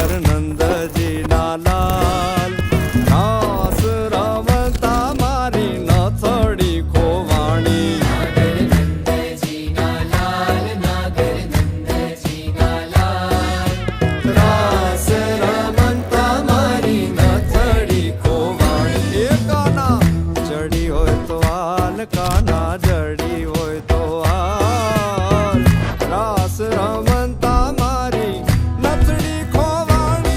નાગર નંદજી ના લાલ રાસ રમતા મારી નથડી ખોવાણી નાગર નંદજી ના લાલ નાગર નંદજી ના લાલ રાસ રમતા મારી નથડી ખોવાણી એ કાના જડી હોય તો હાલ કાના જડી હોય તો હાલ રાસ રમતા મારી નથડી ખોવાણી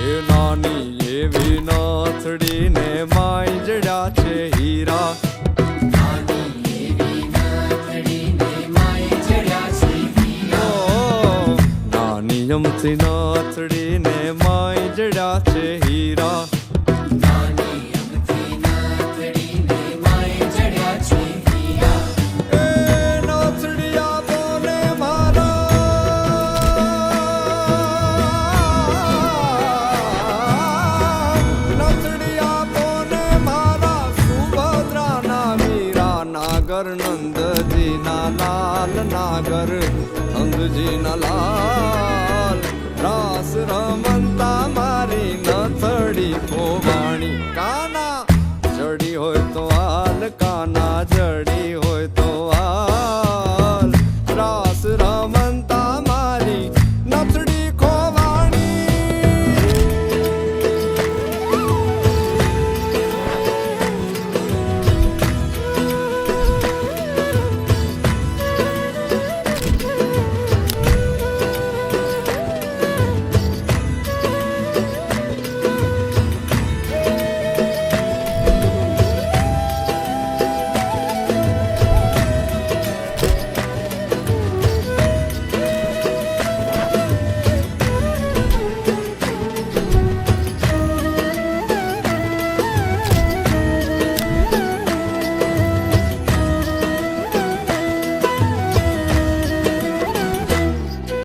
એ નાની એવી નાથડી ને માય જડ્યા છે હીરા નાની એવી નાથડી ને માય જડ્યા છે હીરા નાની અમથી નાથડી ને માય જડ્યા છે હીરા નાની અમથી નાથડી ને માય જડ્યા છે હીરા એ નાથડિયા બોને મારા નાથડિયા બોને મારા સુભદ્રાના મીરા નાગર નંદજી ના લાલ નાગર નંદજી ના લાલ રાસ રમતા મારી નથડી ખોવાણી કાના જડી હોય તો